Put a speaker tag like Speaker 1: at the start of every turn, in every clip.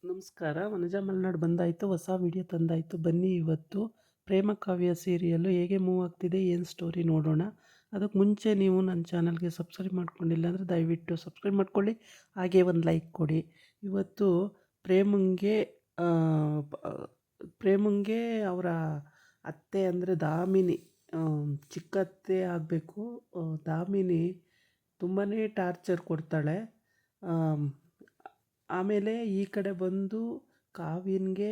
Speaker 1: ನಮಸ್ಕಾರ. ವನಜಾ ಮಲೆನಾಡು ಬಂದಾಯಿತು, ಹೊಸ ವಿಡಿಯೋ ತಂದಾಯಿತು. ಬನ್ನಿ ಇವತ್ತು ಪ್ರೇಮ ಕಾವ್ಯ ಸೀರಿಯಲ್ಲು ಹೇಗೆ ಮೂವ್ ಆಗ್ತಿದೆ, ಏನು ಸ್ಟೋರಿ ನೋಡೋಣ. ಅದಕ್ಕೆ ಮುಂಚೆ ನೀವು ನನ್ನ ಚಾನಲ್ಗೆ ಸಬ್ಸ್ಕ್ರೈಬ್ ಮಾಡ್ಕೊಂಡಿಲ್ಲ ಅಂದರೆ ದಯವಿಟ್ಟು ಸಬ್ಸ್ಕ್ರೈಬ್ ಮಾಡ್ಕೊಳ್ಳಿ, ಹಾಗೆ ಒಂದು ಲೈಕ್ ಕೊಡಿ. ಇವತ್ತು ಪ್ರೇಮಂಗೆ ಆ, ಪ್ರೇಮಂಗೆ ಅವರ ಅತ್ತೆ ಅಂದರೆ ದಾಮಿನಿ, ಚಿಕ್ಕತ್ತೆ ಆಗಬೇಕು. ದಾಮಿನಿ ತುಂಬಾ ಟಾರ್ಚರ್ ಕೊಡ್ತಾಳೆ. ಆಮೇಲೆ ಈ ಕಡೆ ಬಂದು ಕಾವ್ಯನ್ಗೆ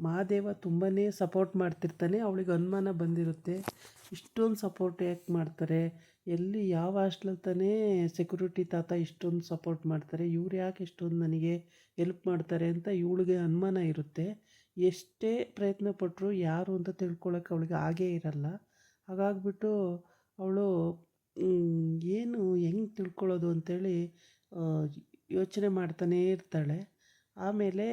Speaker 1: ಮಹಾದೇವ ತುಂಬಾ ಸಪೋರ್ಟ್ ಮಾಡ್ತಿರ್ತಾನೆ. ಅವಳಿಗೆ ಅನುಮಾನ ಬಂದಿರುತ್ತೆ, ಇಷ್ಟೊಂದು ಸಪೋರ್ಟ್ ಯಾಕೆ ಮಾಡ್ತಾರೆ, ಎಲ್ಲಿ ಯಾವ ಹಾಸ್ಟ್ಲಲ್ಲಿ ತಾನೇ ಸೆಕ್ಯೂರಿಟಿ ತಾತ ಇಷ್ಟೊಂದು ಸಪೋರ್ಟ್ ಮಾಡ್ತಾರೆ, ಇವ್ರು ಯಾಕೆ ಇಷ್ಟೊಂದು ನನಗೆ ಹೆಲ್ಪ್ ಮಾಡ್ತಾರೆ ಅಂತ ಇವಳಿಗೆ ಅನುಮಾನ ಇರುತ್ತೆ. ಎಷ್ಟೇ ಪ್ರಯತ್ನ ಪಟ್ಟರು ಯಾರು ಅಂತ ತಿಳ್ಕೊಳಕ್ಕೆ ಅವಳಿಗೆ ಆಗೇ ಇರಲ್ಲ. ಹಾಗಾಗ್ಬಿಟ್ಟು ಅವಳು ಏನು ಹೆಂಗೆ ತಿಳ್ಕೊಳ್ಳೋದು ಅಂಥೇಳಿ ಯೋಚನೆ ಮಾಡ್ತಾನೇ ಇರ್ತಾಳೆ. ಆಮೇಲೆ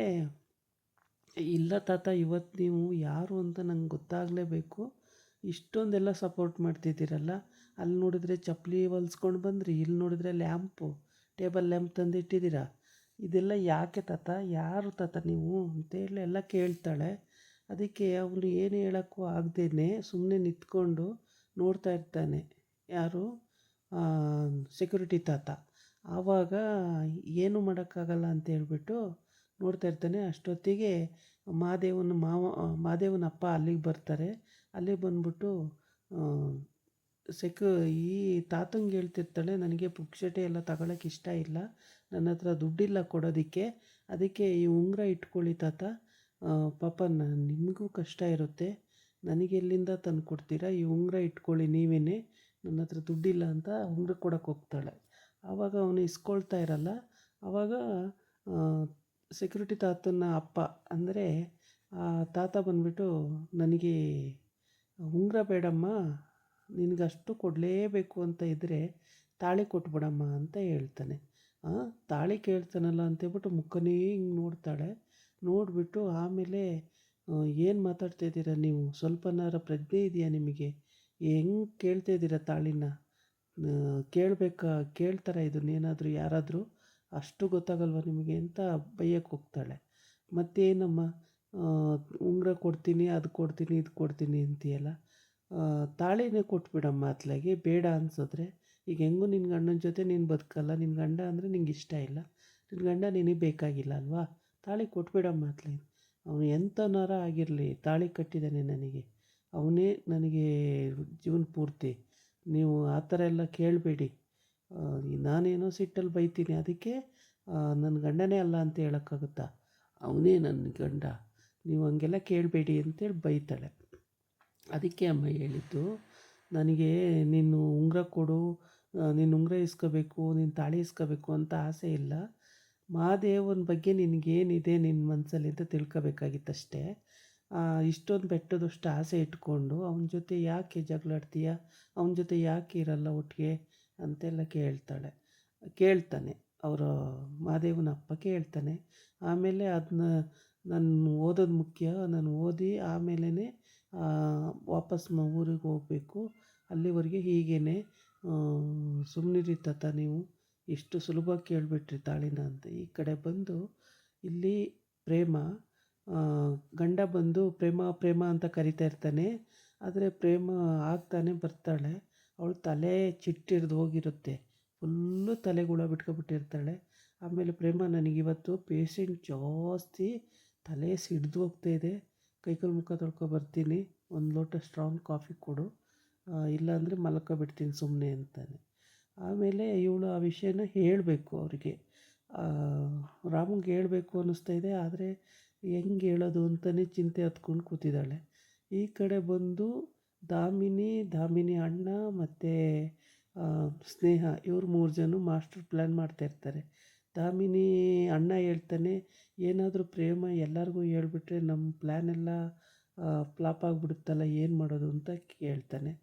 Speaker 1: ಇಲ್ಲ ತಾತ, ಇವತ್ತು ನೀವು ಯಾರು ಅಂತ ನಂಗೆ ಗೊತ್ತಾಗಲೇಬೇಕು, ಇಷ್ಟೊಂದೆಲ್ಲ ಸಪೋರ್ಟ್ ಮಾಡ್ತಿದ್ದೀರಲ್ಲ, ಅಲ್ಲಿ ನೋಡಿದ್ರೆ ಚಪ್ಪಲಿ ಹೊಲ್ಸ್ಕೊಂಡು ಬಂದ್ರಿ, ಇಲ್ಲಿ ನೋಡಿದ್ರೆ ಲ್ಯಾಂಪು, ಟೇಬಲ್ ಲ್ಯಾಂಪ್ ತಂದಿಟ್ಟಿದ್ದೀರಾ, ಇದೆಲ್ಲ ಯಾಕೆ ತಾತ, ಯಾರು ತಾತ ನೀವು ಅಂತೇಳಿ ಎಲ್ಲ ಕೇಳ್ತಾಳೆ. ಅದಕ್ಕೆ ಅವನು ಏನು ಹೇಳೋಕ್ಕೂ ಆಗದೇನೆ ಸುಮ್ಮನೆ ನಿಂತ್ಕೊಂಡು ನೋಡ್ತಾ ಇರ್ತಾನೆ. ಯಾರು? ಸೆಕ್ಯೂರಿಟಿ ತಾತ. ಆವಾಗ ಏನು ಮಾಡೋಕ್ಕಾಗಲ್ಲ ಅಂತ ಹೇಳ್ಬಿಟ್ಟು ನೋಡ್ತಾ ಇರ್ತಾನೆ. ಅಷ್ಟೊತ್ತಿಗೆ ಮಹಾದೇವನ ಅಪ್ಪ ಅಲ್ಲಿಗೆ ಬರ್ತಾರೆ. ಅಲ್ಲಿಗೆ ಬಂದ್ಬಿಟ್ಟು ಈ ತಾತಂಗೆ ಹೇಳ್ತಿರ್ತಾಳೆ, ನನಗೆ ಪುಕ್ಸಟೆ ಎಲ್ಲ ತಗೊಳಕ್ಕೆ ಇಷ್ಟ ಇಲ್ಲ, ನನ್ನ ಹತ್ರ ದುಡ್ಡಿಲ್ಲ ಕೊಡೋದಕ್ಕೆ, ಅದಕ್ಕೆ ಈ ಉಂಗುರ ಇಟ್ಕೊಳ್ಳಿ ತಾತ, ಪಾಪ ನಿಮಗೂ ಕಷ್ಟ ಇರುತ್ತೆ, ನನಗೆ ಎಲ್ಲಿಂದ ತಂದು ಕೊಡ್ತೀರಾ, ಈ ಉಂಗುರ ಇಟ್ಕೊಳ್ಳಿ ನೀವೇ, ನನ್ನ ಹತ್ರ ದುಡ್ಡಿಲ್ಲ ಅಂತ ಉಂಗುರ ಕೊಡೋಕ್ಕೆ ಹೋಗ್ತಾಳೆ. ಆವಾಗ ಅವನು ಇಸ್ಕೊಳ್ತಾ ಇರಲ್ಲ. ಆವಾಗ ಸೆಕ್ಯೂರಿಟಿ ತಾತನ ಅಪ್ಪ ಅಂದರೆ ತಾತ ಬಂದ್ಬಿಟ್ಟು, ನನಗೆ ಉಂಗುರ ಬೇಡಮ್ಮ, ನಿನಗಷ್ಟು ಕೊಡಲೇಬೇಕು ಅಂತ ಇದ್ದರೆ ತಾಳಿ ಕೊಟ್ಬಿಡಮ್ಮ ಅಂತ ಹೇಳ್ತಾನೆ. ತಾಳಿ ಕೇಳ್ತಾನಲ್ಲ ಅಂತೇಳ್ಬಿಟ್ಟು ಮುಖನೇ ಹಿಂಗೆ ನೋಡ್ತಾಳೆ. ನೋಡಿಬಿಟ್ಟು ಆಮೇಲೆ ಏನು ಮಾತಾಡ್ತಾಯಿದ್ದೀರಾ ನೀವು, ಸ್ವಲ್ಪನಾರ ಪ್ರಜ್ಞೆ ಇದೆಯಾ ನಿಮಗೆ, ಹೆಂಗೆ ಕೇಳ್ತಾಯಿದ್ದೀರಾ ತಾಳಿನ, ಕೇಳ್ತಾರ ಇದನ್ನೇನಾದರೂ ಯಾರಾದರೂ, ಅಷ್ಟು ಗೊತ್ತಾಗಲ್ವ ನಿಮಗೆ ಅಂತ ಬೈಯಕ್ಕೆ ಹೋಗ್ತಾಳೆ. ಮತ್ತೇನಮ್ಮ, ಉಂಗುರ ಕೊಡ್ತೀನಿ, ಅದು ಕೊಡ್ತೀನಿ, ಇದು ಕೊಡ್ತೀನಿ ಅಂತೀಯಲ್ಲ, ತಾಳಿನೇ ಕೊಟ್ಬಿಡಮ್ಮ ಅತ್ಲಾಗೆ, ಬೇಡ ಅನ್ಸಿದ್ರೆ. ಈಗ ಹೆಂಗೂ ನಿನ್ನ ಗಂಡನ ಜೊತೆ ನೀನು ಬದುಕಲ್ಲ, ನಿನ್ನ ಗಂಡ ಅಂದರೆ ನಿಂಗೆ ಇಷ್ಟ ಇಲ್ಲ, ನಿನ್ನ ಗಂಡ ನಿನಗೆ ಬೇಕಾಗಿಲ್ಲ ಅಲ್ವಾ, ತಾಳಿ ಕೊಟ್ಬಿಡಮ್ಮ ಅತ್ಲಾಗೆ. ಅವನು ಎಂಥನಾರ ಆಗಿರಲಿ, ತಾಳಿ ಕಟ್ಟಿದ್ದಾನೆ ನನಗೆ, ಅವನೇ ನನಗೆ ಜೀವನ ಪೂರ್ತಿ, ನೀವು ಆ ಥರ ಎಲ್ಲ ಕೇಳಬೇಡಿ, ನಾನೇನೋ ಸಿಟ್ಟಲ್ಲಿ ಬೈತೀನಿ, ಅದಕ್ಕೆ ನನ್ನ ಗಂಡನೇ ಅಲ್ಲ ಅಂತ ಹೇಳೋಕ್ಕಾಗುತ್ತಾ, ಅವನೇ ನನ್ನ ಗಂಡ, ನೀವು ಹಂಗೆಲ್ಲ ಕೇಳಬೇಡಿ ಅಂತೇಳಿ ಬೈತಾಳೆ. ಅದಕ್ಕೆ ಅಮ್ಮ ಹೇಳಿದ್ದು, ನನಗೆ ನೀನು ಉಂಗುರ ಕೊಡು, ನೀನು ಉಂಗುರ ಇಸ್ಕೋಬೇಕು, ನೀನು ತಾಳಿ ಇಸ್ಕೋಬೇಕು ಅಂತ ಆಸೆ ಇಲ್ಲ, ಮಹಾದೇವನ ಬಗ್ಗೆ ನಿನಗೇನಿದೆ ನಿನ್ನ ಮನಸ್ಸಲ್ಲಿ ಅಂತ ತಿಳ್ಕೊಬೇಕಾಗಿತ್ತಷ್ಟೇ. ಇಷ್ಟೊಂದು ಬೆಟ್ಟದಷ್ಟು ಆಸೆ ಇಟ್ಕೊಂಡು ಅವನ ಜೊತೆ ಯಾಕೆ ಜಗಳಾಡ್ತೀಯ, ಅವನ ಜೊತೆ ಯಾಕೆ ಇರಲ್ಲ ಒಟ್ಟಿಗೆ ಅಂತೆಲ್ಲ ಕೇಳ್ತಾನೆ. ಅವರು ಮಹಾದೇವನ ಅಪ್ಪ ಕೇಳ್ತಾನೆ. ಆಮೇಲೆ ಅದನ್ನ ನಾನು ಓದೋದು ಮುಖ್ಯ, ನಾನು ಓದಿ ಆಮೇಲೆ ವಾಪಸ್ ಊರಿಗೆ ಹೋಗಬೇಕು, ಅಲ್ಲಿವರೆಗೆ ಹೀಗೇ ಸುಮ್ಮನಿರಿ ತಾತ, ನೀವು ಇಷ್ಟು ಸುಲಭವಾಗಿ ಕೇಳಿಬಿಟ್ರಿ ತಾಳಿನ ಅಂತ. ಈ ಕಡೆ ಬಂದು ಇಲ್ಲಿ ಪ್ರೇಮ, ಗಂಡ ಬಂದು ಪ್ರೇಮ ಪ್ರೇಮ ಅಂತ ಕರಿತಾ ಇರ್ತಾನೆ. ಆದರೆ ಪ್ರೇಮ ಆಗ್ತಾನೆ ಬರ್ತಾಳೆ, ಅವಳು ತಲೆ ಚಿಟ್ಟಿಡ್ದು ಹೋಗಿರುತ್ತೆ, ಫುಲ್ಲು ತಲೆಗುಳ ಬಿಟ್ಕೊಬಿಟ್ಟಿರ್ತಾಳೆ. ಆಮೇಲೆ ಪ್ರೇಮ, ನನಗಿವತ್ತು ಪೇಷೆಂಟ್ ಜಾಸ್ತಿ, ತಲೆ ಸಿಡ್ದು ಹೋಗ್ತಾಯಿದೆ, ಕೈಕಾಲು ಮುಖ ತೊಳ್ಕೊಬರ್ತೀನಿ, ಒಂದು ಲೋಟ ಸ್ಟ್ರಾಂಗ್ ಕಾಫಿ ಕೊಡು, ಇಲ್ಲಾಂದರೆ ಮಲ್ಕೊಬಿಡ್ತೀನಿ ಸುಮ್ಮನೆ ಅಂತಾನೆ. ಆಮೇಲೆ ಇವಳು ಆ ವಿಷಯನ ಹೇಳಬೇಕು ಅವರಿಗೆ, ರಾಮಂಗೆ ಹೇಳಬೇಕು ಅನ್ನಿಸ್ತಾಯಿದೆ, ಆದರೆ ಹೆಂಗೆ ಹೇಳೋದು ಅಂತಲೇ ಚಿಂತೆ ಹತ್ಕೊಂಡು ಕೂತಿದ್ದಾಳೆ. ಈ ಕಡೆ ಬಂದು ದಾಮಿನಿ ಅಣ್ಣ ಮತ್ತು ಸ್ನೇಹ, ಇವ್ರು 3 ಜನ ಮಾಸ್ಟರ್ ಪ್ಲ್ಯಾನ್ ಮಾಡ್ತಾಯಿರ್ತಾರೆ. ದಾಮಿನಿ ಅಣ್ಣ ಹೇಳ್ತಾನೆ, ಏನಾದರೂ ಪ್ರೇಮ ಎಲ್ಲರಿಗೂ ಹೇಳ್ಬಿಟ್ರೆ ನಮ್ಮ ಪ್ಲ್ಯಾನೆಲ್ಲ ಫ್ಲಾಪ್ ಆಗಿಬಿಡುತ್ತಲ್ಲ, ಏನು ಮಾಡೋದು ಅಂತ ಕೇಳ್ತಾನೆ.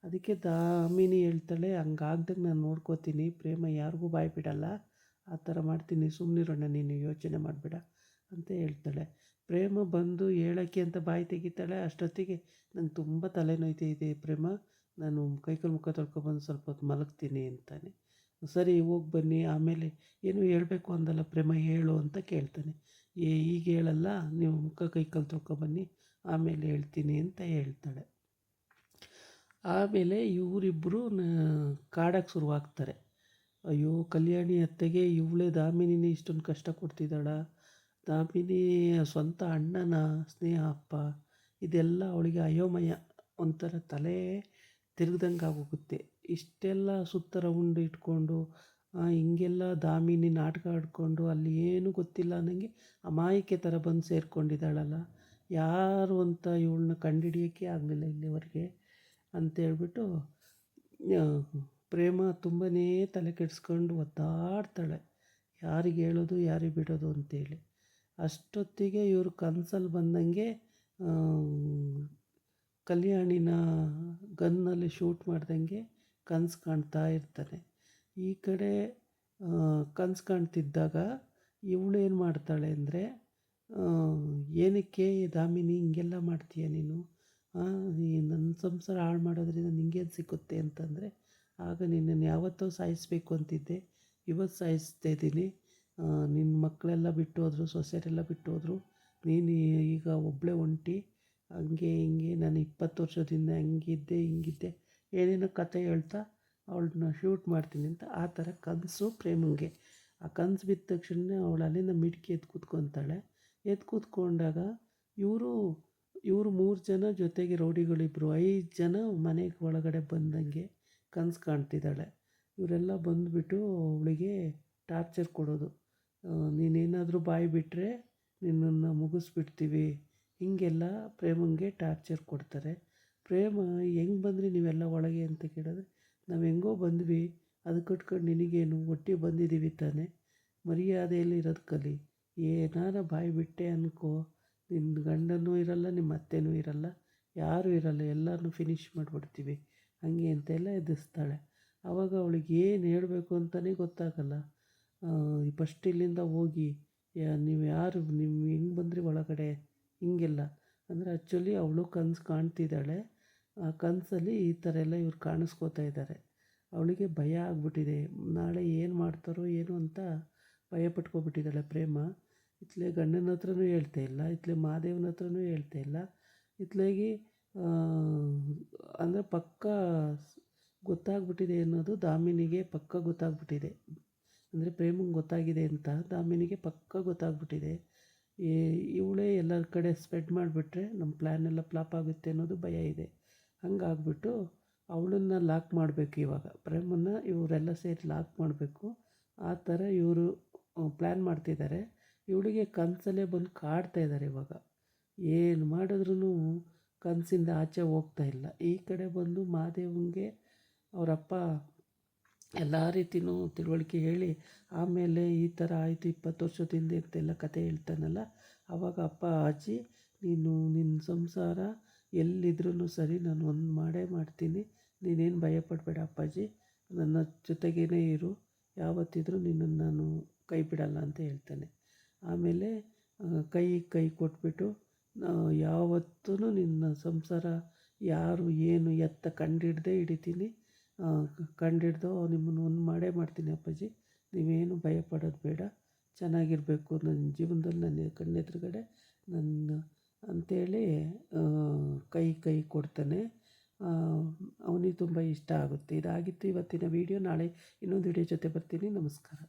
Speaker 1: ಅದಕ್ಕೆ ದಾಮಿನಿ ಹೇಳ್ತಾಳೆ, ಹಂಗಾಗ್ದಂಗೆ ನಾನು ನೋಡ್ಕೋತೀನಿ, ಪ್ರೇಮ ಯಾರಿಗೂ ಬಾಯಿ ಬಿಡಲ್ಲ, ಆ ಥರ ಮಾಡ್ತೀನಿ, ಸುಮ್ಮನಿರೋಣ, ನೀನು ಯೋಚನೆ ಮಾಡಬೇಡ ಅಂತ ಹೇಳ್ತಾಳೆ. ಪ್ರೇಮ ಬಂದು ಹೇಳೋಕ್ಕೆ ಅಂತ ಬಾಯಿ ತೆಗಿತಾಳೆ. ಅಷ್ಟೊತ್ತಿಗೆ ನಂಗೆ ತುಂಬ ತಲೆನೋಯ್ತಿದೆ ಪ್ರೇಮ, ನಾನು ಕೈಕಾಲು ಮುಖ ತೊಳ್ಕೊಬಂದು ಸ್ವಲ್ಪ ಹೊತ್ತು ಮಲಗ್ತೀನಿ ಅಂತಾನೆ. ಸರಿ ಹೋಗಿ ಬನ್ನಿ, ಆಮೇಲೆ ಏನು ಹೇಳಬೇಕು ಅಂದಲ್ಲ ಪ್ರೇಮ ಹೇಳು ಅಂತ ಕೇಳ್ತಾನೆ. ಈಗ ಹೇಳಲ್ಲ, ನೀವು ಮುಖ ಕೈ ಕಾಲು ತೊಳ್ಕೊಬನ್ನಿ ಆಮೇಲೆ ಹೇಳ್ತೀನಿ ಅಂತ ಹೇಳ್ತಾಳೆ. ಆಮೇಲೆ ಇವರಿಬ್ಬರು ಕಾಡಕ್ಕೆ ಶುರುವಾಗ್ತಾರೆ. ಅಯ್ಯೋ ಕಲ್ಯಾಣಿ ಅತ್ತೆಗೆ ಇವಳೇ ದಾಮಿನಿನೇ ಇಷ್ಟೊಂದು ಕಷ್ಟ ಕೊಡ್ತಿದ್ದಾಳ, ದಾಮಿನಿ ಸ್ವಂತ ಅಣ್ಣನ ಸ್ನೇಹ ಅಪ್ಪ, ಇದೆಲ್ಲ ಅವಳಿಗೆ ಅಯೋಮಯ, ಒಂಥರ ತಲೆ ತಿರುಗ್ದಂಗೆ ಆಗೋಗುತ್ತೆ. ಇಷ್ಟೆಲ್ಲ ಸುತ್ತ ರೌಂಡ್ ಇಟ್ಕೊಂಡು ಹಿಂಗೆಲ್ಲ ದಾಮಿನಿ ನಾಟಕ ಆಡಿಕೊಂಡು ಅಲ್ಲಿ ಏನೂ ಗೊತ್ತಿಲ್ಲ ಅನ್ನಂಗೆ ಅಮಾಯಕೆ ಥರ ಬಂದು ಸೇರಿಕೊಂಡಿದ್ದಾಳಲ್ಲ, ಯಾರು ಅಂತ ಇವಳನ್ನ ಕಂಡುಹಿಡಿಯೋಕ್ಕೆ ಆಗಲಿಲ್ಲ ಇಲ್ಲಿವರೆಗೆ ಅಂತೇಳ್ಬಿಟ್ಟು ಪ್ರೇಮ ತುಂಬಾ ತಲೆ ಕೆಡಿಸ್ಕೊಂಡು ಒದ್ದಾಡ್ತಾಳೆ, ಯಾರಿಗೆ ಹೇಳೋದು ಯಾರಿಗೆ ಬಿಡೋದು ಅಂತೇಳಿ. ಅಷ್ಟೊತ್ತಿಗೆ ಇವರು ಕನಸಲ್ಲಿ ಬಂದಂಗೆ ಕಲ್ಯಾಣಿನ ಗನ್ನಲ್ಲಿ ಶೂಟ್ ಮಾಡ್ದಂಗೆ ಕನಸು ಕಾಣ್ತಾ ಇರ್ತಾನೆ. ಈ ಕಡೆ ಕನಸು ಕಾಣ್ತಿದ್ದಾಗ ಇವಳೇನು ಮಾಡ್ತಾಳೆ ಅಂದರೆ, ಏನಕ್ಕೆ ದಾಮಿನಿ ಹಿಂಗೆಲ್ಲ ಮಾಡ್ತೀಯ ನೀನು, ನನ್ನ ಸಂಸಾರ ಹಾಳು ಮಾಡೋದ್ರಿಂದ ನಿಂಗೇನು ಸಿಕ್ಕುತ್ತೆ ಅಂತಂದರೆ, ಆಗ ನಿನ್ನನ್ನು ಯಾವತ್ತೋ ಸಾಯಿಸಬೇಕು ಅಂತಿದ್ದೆ, ಇವತ್ತು ಸಾಯಿಸ್ತಾ ಇದ್ದೀನಿ, ನಿನ್ನ ಮಕ್ಕಳೆಲ್ಲ ಬಿಟ್ಟು ಹೋದ್ರು, ಸೊಸೆಯರೆಲ್ಲ ಬಿಟ್ಟು ಹೋದರು, ನೀನು ಈಗ ಒಬ್ಬಳೇ ಒಂಟಿ, ಹಂಗೆ ಹಿಂಗೆ ನಾನು 20 ವರ್ಷದಿಂದ ಹಂಗಿದ್ದೆ ಹಿಂಗಿದ್ದೆ ಏನೇನೋ ಕತೆ ಹೇಳ್ತಾ ಅವಳನ್ನ ಶೂಟ್ ಮಾಡ್ತೀನಿ ಅಂತ. ಆ ಥರ ಕನಸು ಪ್ರೇಮಂಗೆ. ಆ ಕನಸು ಬಿದ್ದ ತಕ್ಷಣ ಅವಳು ಅಲ್ಲಿಂದ ಮಿಡ್ಕಿ ಎದ್ದು ಕೂತ್ಕೊತಾಳೆ. ಎದ್ದು ಕೂತ್ಕೊಂಡಾಗ ಇವರು 3 ಜನ ಜೊತೆಗೆ ರೌಡಿಗಳಿಬ್ಬರು 5 ಜನ ಮನೆಗೆ ಒಳಗಡೆ ಬಂದಂಗೆ ಕನಸು ಕಾಣ್ತಿದ್ದಾಳೆ. ಇವರೆಲ್ಲ ಬಂದುಬಿಟ್ಟು ಅವಳಿಗೆ ಟಾರ್ಚರ್ ಕೊಡೋದು, ನೀನೇನಾದರೂ ಬಾಯಿ ಬಿಟ್ಟರೆ ನಿನ್ನನ್ನು ಮುಗಿಸ್ಬಿಡ್ತೀವಿ, ಹೀಗೆಲ್ಲ ಪ್ರೇಮಂಗೆ ಟಾರ್ಚರ್ ಕೊಡ್ತಾರೆ. ಪ್ರೇಮ ಹೆಂಗೆ ಬಂದ್ರಿ ನೀವೆಲ್ಲ ಒಳಗೆ ಅಂತ ಕೇಳಿದ್ರೆ, ನಾವು ಹೆಂಗೋ ಬಂದ್ವಿ, ಅದು ಕಟ್ಕೊಂಡು ನಿನಗೇನು, ಒಟ್ಟಿಗೆ ಬಂದಿದ್ದೀವಿ ತಾನೆ, ಮರ್ಯಾದೆಯಲ್ಲಿ ಇರೋದು ಕಲಿ, ಏನಾರ ಬಾಯಿ ಬಿಟ್ಟೆ ಅನ್ಕೋ, ನಿನ್ನ ಗಂಡನೂ ಇರಲ್ಲ, ನಿಮ್ಮ ಅತ್ತೆನೂ ಇರಲ್ಲ, ಯಾರೂ ಇರಲ್ಲ, ಎಲ್ಲರನ್ನೂ ಫಿನಿಷ್ ಮಾಡಿಬಿಡ್ತೀವಿ ಹಂಗೆ ಅಂತೆಲ್ಲ ಎದುರಿಸ್ತಾಳೆ. ಆವಾಗ ಅವಳಿಗೆ ಏನು ಹೇಳಬೇಕು ಅಂತಲೇ ಗೊತ್ತಾಗಲ್ಲ. ಫಸ್ಟ್ ಇಲ್ಲಿಂದ ಹೋಗಿ, ನೀವು ಯಾರು, ನೀವು ಹೆಂಗೆ ಬಂದ್ರಿ ಒಳಗಡೆ, ಹಿಂಗೆಲ್ಲ ಅಂದರೆ ಆ್ಯಕ್ಚುಲಿ ಅವಳು ಕನಸು ಕಾಣ್ತಿದ್ದಾಳೆ. ಆ ಕನಸಲ್ಲಿ ಈ ಥರ ಎಲ್ಲ ಇವ್ರು ಕಾಣಿಸ್ಕೋತಾ ಇದ್ದಾರೆ. ಅವಳಿಗೆ ಭಯ ಆಗ್ಬಿಟ್ಟಿದೆ, ನಾಳೆ ಏನು ಮಾಡ್ತಾರೋ ಏನು ಅಂತ ಭಯ ಪಟ್ಕೊಬಿಟ್ಟಿದ್ದಾಳೆ ಪ್ರೇಮ. ಇತ್ಲೇ ಗಂಡನ ಹತ್ರನೂ ಹೇಳ್ತಾ ಇಲ್ಲ, ಇತ್ಲೇ ಮಹಾದೇವನ ಹತ್ರನೂ ಹೇಳ್ತಾ ಇಲ್ಲ, ಇತ್ಲಾಗಿ ಅಂದರೆ ಪಕ್ಕ ಗೊತ್ತಾಗ್ಬಿಟ್ಟಿದೆ ಅನ್ನೋದು ದಾಮಿನಿಗೆ ಪಕ್ಕ ಗೊತ್ತಾಗ್ಬಿಟ್ಟಿದೆ. ಅಂದರೆ ಪ್ರೇಮಂಗೆ ಗೊತ್ತಾಗಿದೆ ಅಂತ ದಾಮಿನಿಗೆ ಪಕ್ಕ ಗೊತ್ತಾಗ್ಬಿಟ್ಟಿದೆ. ಇವಳೇ ಎಲ್ಲರ ಕಡೆ ಸ್ಪ್ರೆಡ್ ಮಾಡಿಬಿಟ್ರೆ ನಮ್ಮ ಪ್ಲ್ಯಾನ್ ಎಲ್ಲ ಫ್ಲಾಪ್ ಆಗುತ್ತೆ ಅನ್ನೋದು ಭಯ ಇದೆ. ಹಂಗಾಗ್ಬಿಟ್ಟು ಅವಳನ್ನು ಲಾಕ್ ಮಾಡಬೇಕು, ಇವಾಗ ಪ್ರೇಮನ್ನ ಇವರೆಲ್ಲ ಸೇರಿ ಲಾಕ್ ಮಾಡಬೇಕು. ಆ ಥರ ಇವರು ಪ್ಲ್ಯಾನ್ ಮಾಡ್ತಿದ್ದಾರೆ. ಇವಳಿಗೆ ಕನಸಲ್ಲೇ ಬಂದು ಕಾಡ್ತಾ ಇದ್ದಾರೆ. ಇವಾಗ ಏನು ಮಾಡಿದ್ರೂ ಕನಸಿಂದ ಆಚೆ ಹೋಗ್ತಾ ಇಲ್ಲ. ಈ ಕಡೆ ಬಂದು ಮಹಾದೇವನಿಗೆ ಅವರಪ್ಪ ಎಲ್ಲ ರೀತಿಯೂ ತಿಳುವಳಿಕೆ ಹೇಳಿ ಆಮೇಲೆ ಈ ಥರ ಆಯಿತು 20 ವರ್ಷದ ಹಿಂದೆ ಅಂತೆಲ್ಲ ಕತೆ ಹೇಳ್ತಾನಲ್ಲ, ಆವಾಗ ಅಪ್ಪ ಅಜ್ಜಿ ನಿನ್ನ ಸಂಸಾರ ಎಲ್ಲಿದ್ರೂ ಸರಿ ನಾನು ಒಂದು ಮಾಡೇ ಮಾಡ್ತೀನಿ, ನೀನೇನು ಭಯಪಡಬೇಡ ಅಪ್ಪಾಜಿ, ನನ್ನ ಜೊತೆಗೇ ಇರು, ಯಾವತ್ತಿದ್ರೂ ನಿನ್ನನ್ನು ನಾನು ಕೈ ಬಿಡಲ್ಲ ಅಂತ ಹೇಳ್ತಾನೆ. ಆಮೇಲೆ ಕೈ ಕೊಟ್ಬಿಟ್ಟು ಯಾವತ್ತೂ ನಿನ್ನ ಸಂಸಾರ ಯಾರು ಏನು ಎತ್ತ ಕಂಡಿಡ್ದೇ ಹಿಡಿತೀನಿ, ಕಂಡಿಡ್ದು ನಿಮ್ಮನ್ನು ಒಂದು ಮಾಡೇ ಮಾಡ್ತೀನಿ ಅಪ್ಪಾಜಿ, ನೀವೇನು ಭಯಪಡೋದು ಬೇಡ, ಚೆನ್ನಾಗಿರಬೇಕು ನನ್ನ ಜೀವನದಲ್ಲಿ, ನನ್ನ ಕಣ್ಣೆದುರುಗಡೆ ನನ್ನ ಅಂಥೇಳಿ ಕೈ ಕೊಡ್ತಾನೆ. ಅವನಿಗೆ ತುಂಬ ಇಷ್ಟ ಆಗುತ್ತೆ. ಇದಾಗಿತ್ತು ಇವತ್ತಿನ ವೀಡಿಯೋ. ನಾಳೆ ಇನ್ನೊಂದು ವೀಡಿಯೋ ಜೊತೆ ಬರ್ತೀನಿ. ನಮಸ್ಕಾರ.